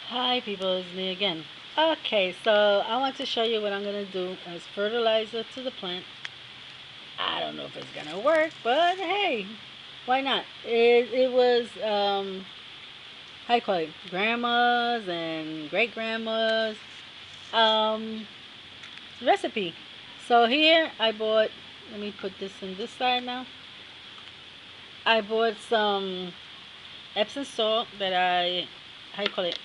Hi people, it's me again. Okay, so I want to show you what I'm going to do as fertilizer to the plant. I don't know if it's going to work, but hey, why not? It was, how you call it, grandma's and great-grandma's um, recipe. So here I bought, let me put this in this side now. I bought some Epsom salt that how you call it,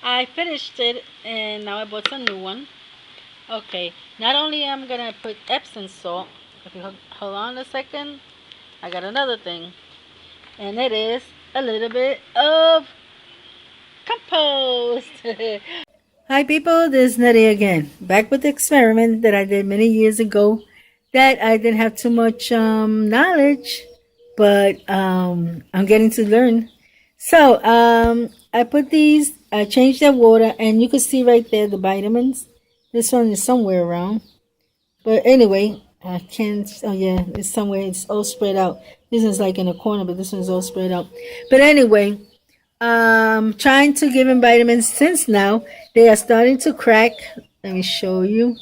I finished it and now I bought some new one. Okay, not only I'm gonna put Epsom salt, if you hold on a second, I got another thing, and it is a little bit of compost. Hi people, this is Nettie again, back with the experiment that I did many years ago that I didn't have too much knowledge, but I'm getting to learn. So I put these, I changed the water, and you can see right there the vitamins. This one is somewhere around. But anyway, I can't, oh yeah, it's somewhere, it's all spread out. This is like in a corner, but this one's all spread out. But anyway, trying to give him vitamins since now they are starting to crack. Let me show you.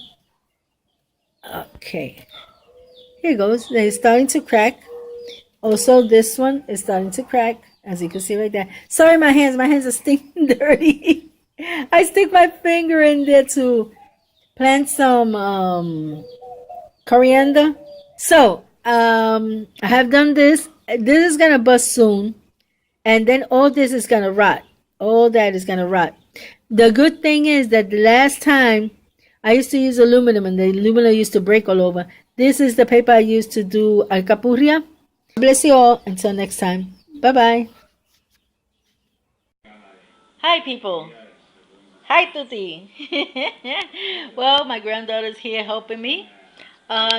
Okay, here goes. They're starting to crack. Also, this one is starting to crack, as you can see right there. Sorry, my hands are stinking dirty. I stick my finger in there to plant some coriander. So, I have done this. This is gonna bust soon, and then all this is gonna rot. All that is gonna rot. The good thing is that the last time I used to use aluminum, and the aluminum used to break all over. This is the paper I used to do alcapurria. Bless you all. Until next time. Bye bye. Hi, people. Hi, Tuti. Well, my granddaughter's here helping me.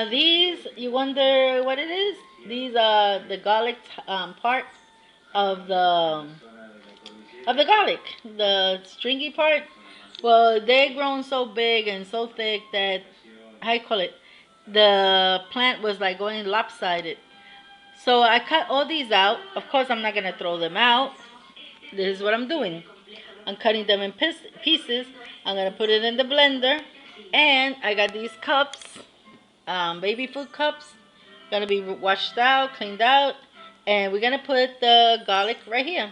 These, you wonder what it is? These are the garlic part of the garlic, the stringy part. Well, they're grown so big and so thick that, how you call it, the plant was like going lopsided. So I cut all these out. Of course, I'm not gonna throw them out. This is what I'm doing. I'm cutting them in pieces. I'm gonna put it in the blender, and I got these cups, baby food cups. Gonna be washed out, cleaned out, and we're gonna put the garlic right here.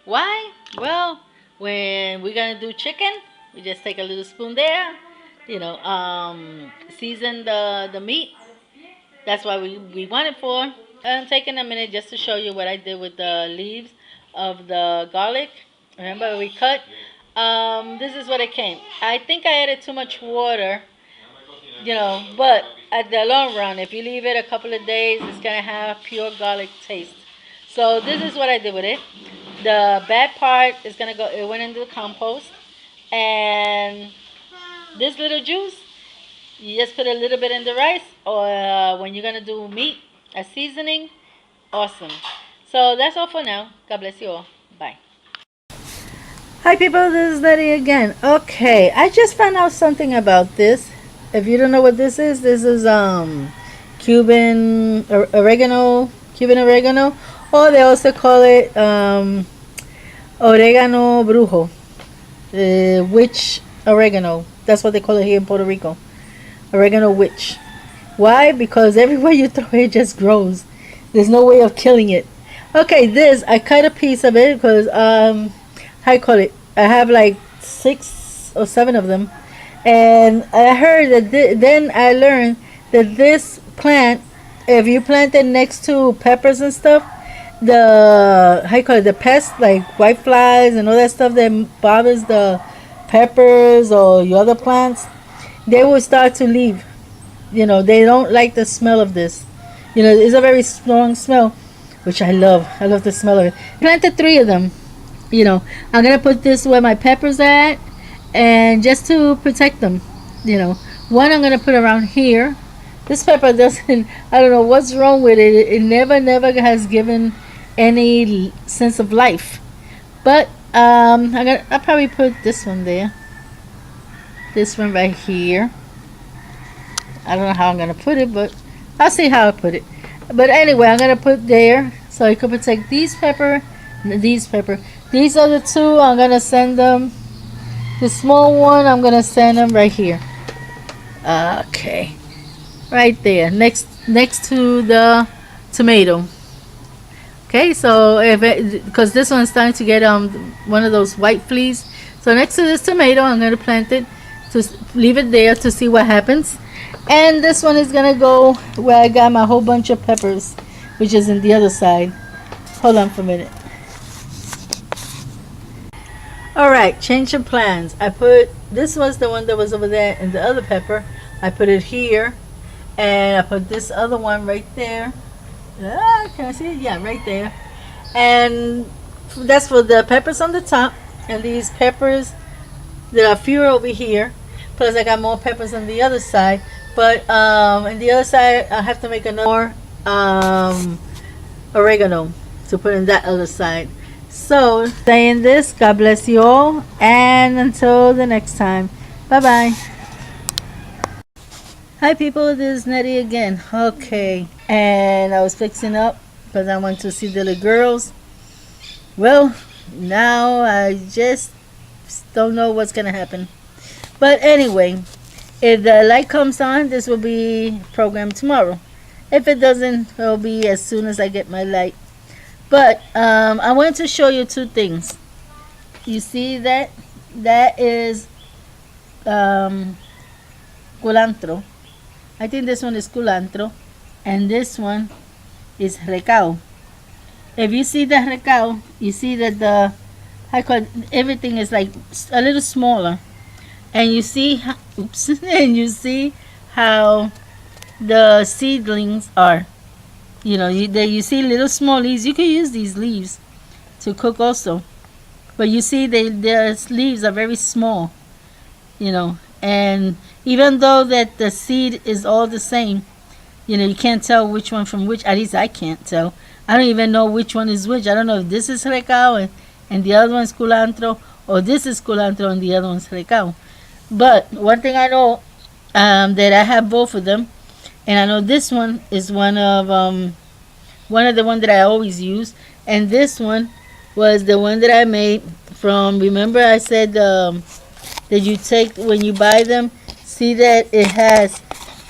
Why? Well, when we're gonna do chicken, we just take a little spoon there, season the meat. That's why we want it for. I'm taking a minute just to show you what I did with the leaves of the garlic. Remember we cut? This is what it came. I think I added too much water, but at the long run, if you leave it a couple of days, it's going to have pure garlic taste. So this is what I did with it. The bad part is going to go, it went into the compost. And this little juice, you just put a little bit in the rice, or when you're going to do meat, a seasoning. Awesome. So that's all for now. God bless you all. Bye. Hi people, this is Letty again. Okay, I just found out something about this. If you don't know what this is Cuban oregano, or they also call it oregano brujo, witch oregano. That's what they call it here in Puerto Rico. Oregano witch. Why? Because everywhere you throw it, it just grows. There's no way of killing it. Okay, this, I cut a piece of it because how you call it, I have like 6 or 7 of them, and I heard that then I learned that this plant, if you plant it next to peppers and stuff, the, how you call it, the pests like whiteflies and all that stuff that bothers the peppers or your other plants, they will start to leave. They don't like the smell of this. It's a very strong smell, which I love. I love the smell of it. Planted 3 of them. I'm gonna put this where my peppers at, and just to protect them. One I'm gonna put around here. This pepper doesn't, I don't know what's wrong with it. It never has given any sense of life. But I'll probably put this one there. This one right here. I don't know how I'm gonna put it, but I'll see how I put it. But anyway, I'm gonna put there so I can protect these pepper These pepper. These are the two. I'm gonna send them. The small one, I'm gonna send them right here. Okay, right there, next to the tomato. Okay, so if it, because this one's starting to get one of those white fleas, so next to this tomato, I'm gonna plant it to leave it there to see what happens. And this one is gonna go where I got my whole bunch of peppers, which is in the other side. Hold on for a minute. Alright, change of plans. I put, this was the one that was over there and the other pepper. I put it here. And I put this other one right there. Can I see it? Yeah, right there. And that's for the peppers on the top. And these peppers, there are fewer over here. Plus I got more peppers on the other side. But on the other side, I have to make another oregano to put in that other side. So, saying this, God bless you all, and until the next time, bye bye. Hi people, this is Nettie again. Okay, and I was fixing up because I went to see the little girls. Well, now I just don't know what's gonna happen. But anyway, if the light comes on, this will be programmed tomorrow. If it doesn't, it'll be as soon as I get my light. But I want to show you two things. You see that? That is culantro. I think this one is culantro. And this one is recao. If you see the recao, you see that everything is like a little smaller. And you see how, oops, and you see how the seedlings are. You know, you see little small leaves. You can use these leaves to cook also. But you see their leaves are very small. You know, and even though that the seed is all the same, you know, you can't tell which one from which. At least I can't tell. I don't even know which one is which. I don't know if this is recao and the other one is culantro, or this is culantro and the other one is recao. But one thing I know, that I have both of them. And I know this one is one of the one that I always use, and this one was the one that I made from. Remember, I said that you take when you buy them. See that it has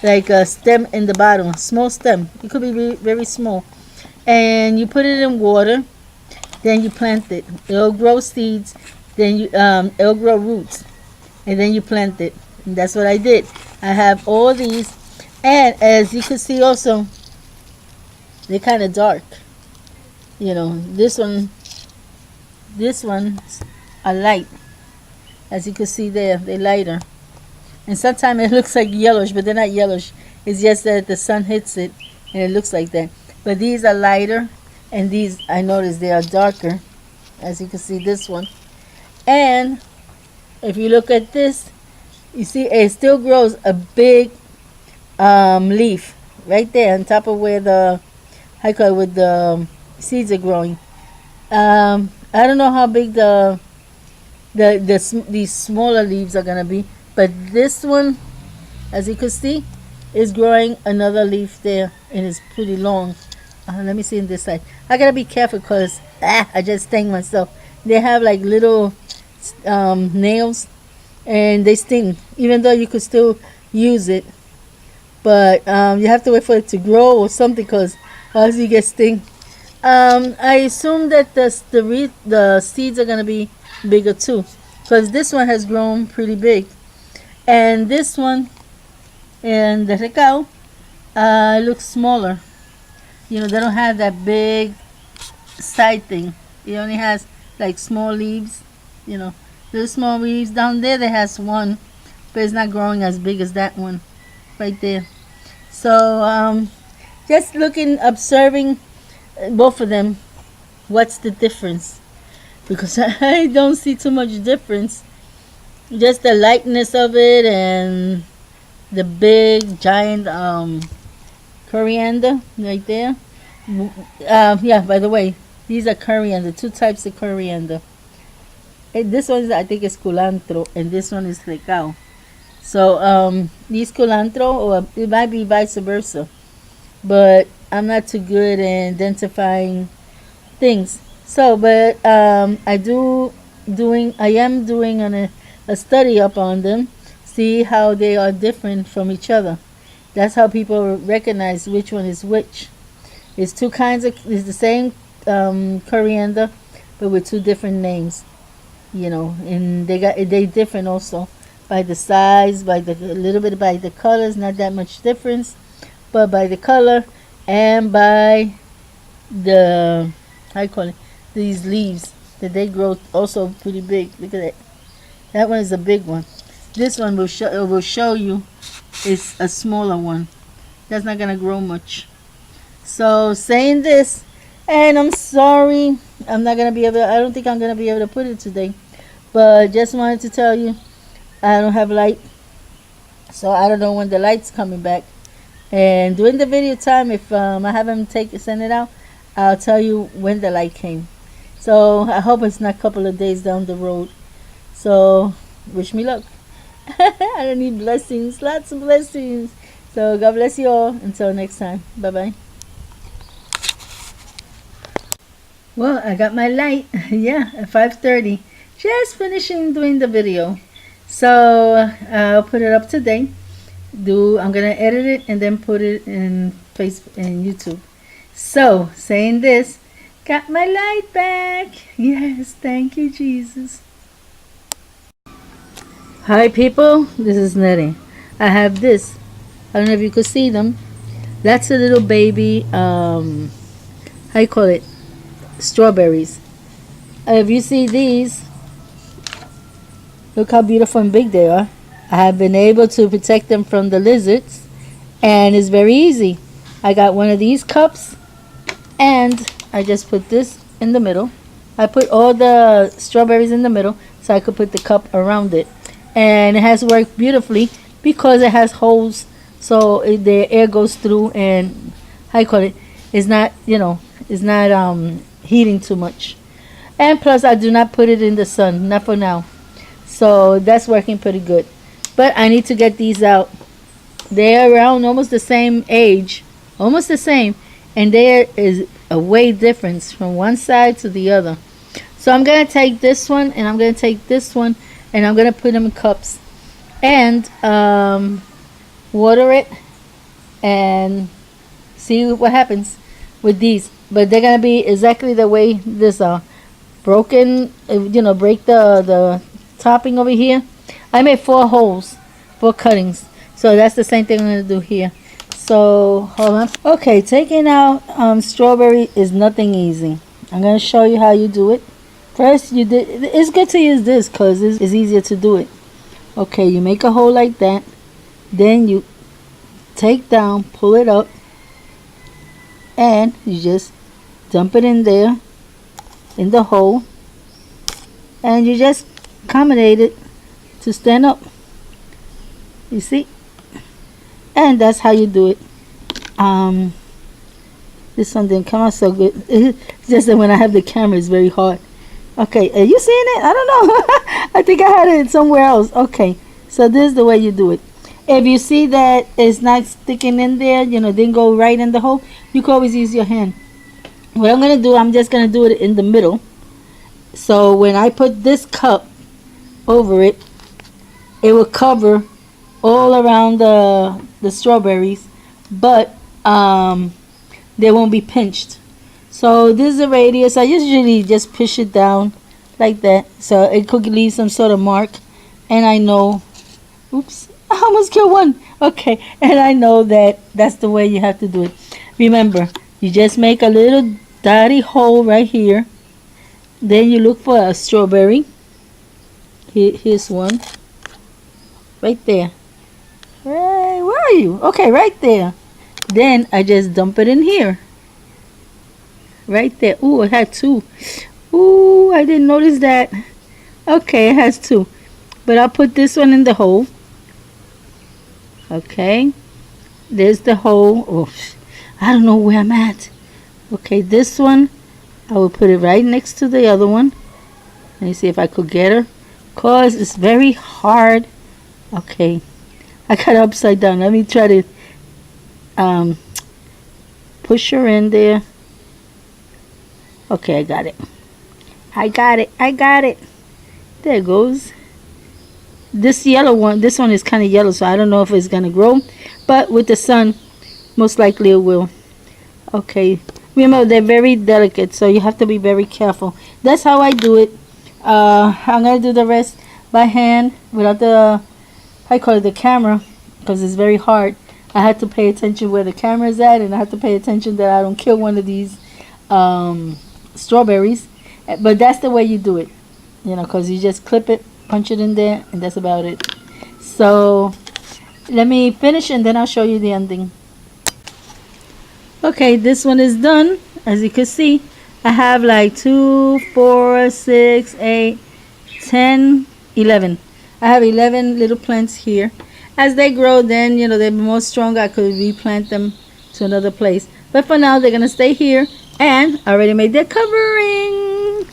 like a stem in the bottom, a small stem. It could be very, very small, and you put it in water. Then you plant it. It'll grow seeds. Then it'll grow roots, and then you plant it. And that's what I did. I have all these. And as you can see also, they're kind of dark. You know, this one's are light. As you can see there, they're lighter. And sometimes it looks like yellowish, but they're not yellowish. It's just that the sun hits it and it looks like that. But these are lighter, and these, I noticed they are darker. As you can see, this one. And if you look at this, you see it still grows a big leaf right there on top of where the seeds are growing. I don't know how big these smaller leaves are gonna be, but this one, as you can see, is growing another leaf there, and it's pretty long. Let me see on this side. I gotta be careful because I just sting myself. They have like little nails, and they sting, even though you could still use it. But you have to wait for it to grow or something, because else you get sting. I assume that the seeds are gonna be bigger too, because this one has grown pretty big, and this one and the recao looks smaller. You know, they don't have that big side thing. It only has like small leaves. You know, little small leaves. Down there, there has one, but it's not growing as big as that one right there. So just looking, observing both of them, what's the difference? Because I don't see too much difference. Just the lightness of it and the big giant coriander right there. Yeah, by the way, these are coriander, two types of coriander. This one I think is culantro, and this one is recao. So these culantro, or it might be vice versa, but I'm not too good in identifying things. So, but I am doing a study up on them, see how they are different from each other. That's how people recognize which one is which. It's two kinds of, it's the same coriander, but with two different names. And they different also by the size, by the a little bit by the colors, not that much difference, but by the color and by the how you call it, these leaves that they grow also pretty big. Look at that. That one is a big one. This one will show you is a smaller one. That's not gonna grow much. So saying this, and I'm sorry, I'm not gonna be able. I don't think I'm gonna be able to put it today, but just wanted to tell you, I don't have light, so I don't know when the light's coming back. And during the video time, if I have them send it out, I'll tell you when the light came. So I hope it's not a couple of days down the road. So wish me luck. I don't need blessings, lots of blessings. So God bless you all. Until next time. Bye bye. Well, I got my light. Yeah, at 5:30. Just finishing doing the video. So I'll put it up today. I'm gonna edit it and then put it in Facebook and YouTube. So saying this, got my light back. Yes, thank you, Jesus. Hi people, this is Nery. I have this. I don't know if you could see them. That's a little baby, how you call it? Strawberries. If you see these, look how beautiful and big they are. I have been able to protect them from the lizards, and it's very easy. I got one of these cups, and I just put this in the middle. I put all the strawberries in the middle so I could put the cup around it. And it has worked beautifully because it has holes so the air goes through, and how you call it, it's not, it's not heating too much. And plus I do not put it in the sun, not for now. So that's working pretty good. But I need to get these out. They're around almost the same age, almost the same, and there is a way difference from one side to the other. So I'm gonna take this one and I'm gonna take this one and I'm gonna put them in cups and water it and see what happens with these. But they're gonna be exactly the way this are broken. Break the topping over here. I made 4 holes, 4 cuttings, so that's the same thing I'm gonna do here. So hold on. Okay, taking out strawberry is nothing easy. I'm gonna show you how you do it. First, it's good to use this because it's easier to do it. Okay, you make a hole like that, then you take down, pull it up, and you just dump it in there in the hole, and you just accommodate it to stand up. You see? And that's how you do it. This one didn't come out so good. It's just that when I have the camera, it's very hard. Okay, are you seeing it? I don't know. I think I had it somewhere else. Okay, so this is the way you do it. If you see that it's not sticking in there, didn't go right in the hole, you can always use your hand. What I'm going to do, I'm just going to do it in the middle. So when I put this cup over it, it will cover all around the strawberries, but they won't be pinched. So this is a radius. I usually just push it down like that so it could leave some sort of mark, and I know, oops, I almost killed one. Okay, and I know that that's the way you have to do it. Remember, you just make a little dotty hole right here, then you look for a strawberry. Here's one right there. Hey, where are you? Okay, right there. Then I just dump it in here. Right there. Ooh, it had 2. Ooh, I didn't notice that. Okay, it has 2. But I'll put this one in the hole. Okay. There's the hole. Oh, I don't know where I'm at. Okay, this one, I will put it right next to the other one. Let me see if I could get her. Because it's very hard. Okay. I got it upside down. Let me try to push her in there. Okay, I got it. I got it. I got it. There it goes. This yellow one, this one is kind of yellow, so I don't know if it's going to grow. But with the sun, most likely it will. Okay. Remember, they're very delicate, so you have to be very careful. That's how I do it. I'm going to do the rest by hand without the, I call it the camera, because it's very hard. I had to pay attention where the camera is at, and I have to pay attention that I don't kill one of these strawberries. But that's the way you do it, you know, because you just clip it, punch it in there, and that's about it. So let me finish, and then I'll show you the ending. Okay, this one is done. As you can see, I have like 2, 4, 6, 8, 10, 11. I have 11 little plants here. As they grow, then, you know, they're more stronger. I could replant them to another place. But for now, they're going to stay here. And I already made their covering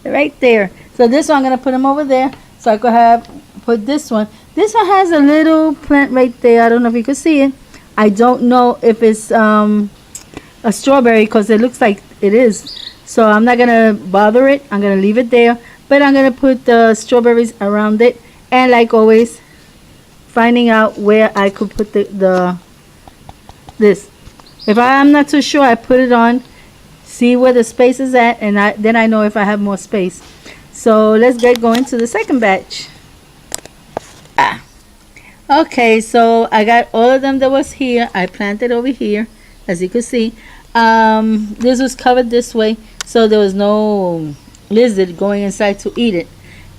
right there. So this one, I'm going to put them over there. So I could put this one. This one has a little plant right there. I don't know if you can see it. I don't know if it's a strawberry because it looks like it is. So I'm not going to bother it. I'm going to leave it there. But I'm going to put the strawberries around it. And like always, finding out where I could put this. If I'm not too sure, I put it on, see where the space is at, and then I know if I have more space. So let's get going to the second batch. Okay, so I got all of them that was here. I planted over here, as you can see. This was covered this way, so there was no lizard going inside to eat it.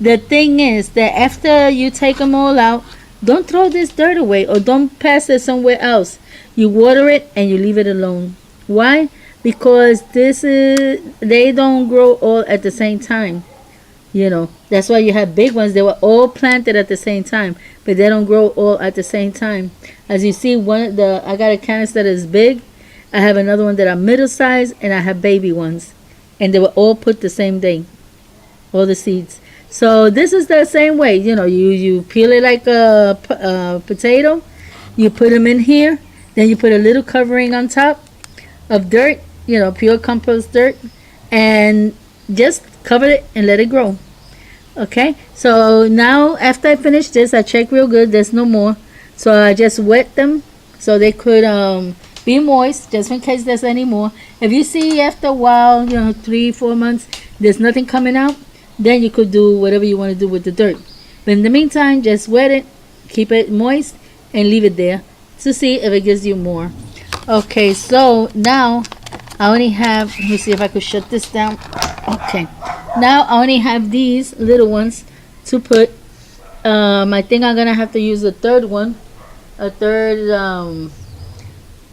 The thing is that after you take them all out, don't throw this dirt away or don't pass it somewhere else. You water it and you leave it alone. Why? Because they don't grow all at the same time. You know, that's why you have big ones. They were all planted at the same time, but they don't grow all at the same time. As you see, I got a canister that is big. I have another one that are middle size, and I have baby ones, and they were all put the same day, all the seeds. So this is the same way, you know, you peel it like a potato, you put them in here, then you put a little covering on top of dirt, you know, pure compost dirt, and just cover it and let it grow. Okay, so now after I finish this, I check real good, there's no more. So I just wet them so they could be moist, just in case there's any more. If you see after a while, you know, 3-4 months, there's nothing coming out, then you could do whatever you want to do with the dirt. But in the meantime, just wet it, keep it moist, and leave it there to see if it gives you more. Okay, so now I only have, let me see if I could shut this down. Okay, now I only have these little ones to put. I think I'm gonna have to use a third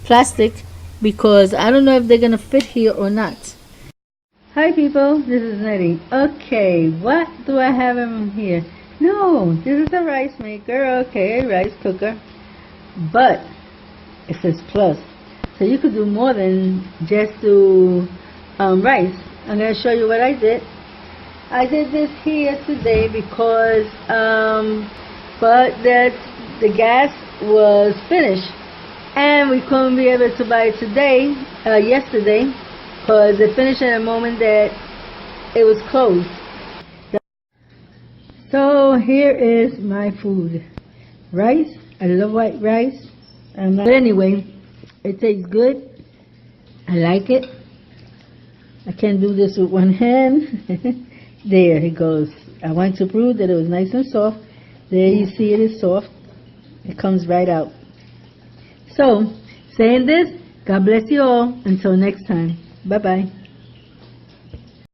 plastic, because I don't know if they're gonna fit here or not. Hi people, this is Nettie. Okay, what do I have in here? No, this is a rice maker. Okay, rice cooker, but it says plus, so you could do more than just do rice. I'm going to show you what I did. I did this here today because but the gas was finished and we couldn't be able to buy it yesterday, because it finished at a moment that it was closed. So here is my food. Rice. I love white rice. But anyway, it tastes good. I like it. I can't do this with one hand. There it goes. I want to prove that it was nice and soft. There you see it is soft. It comes right out. So, saying this, God bless you all. Until next time. Bye-bye.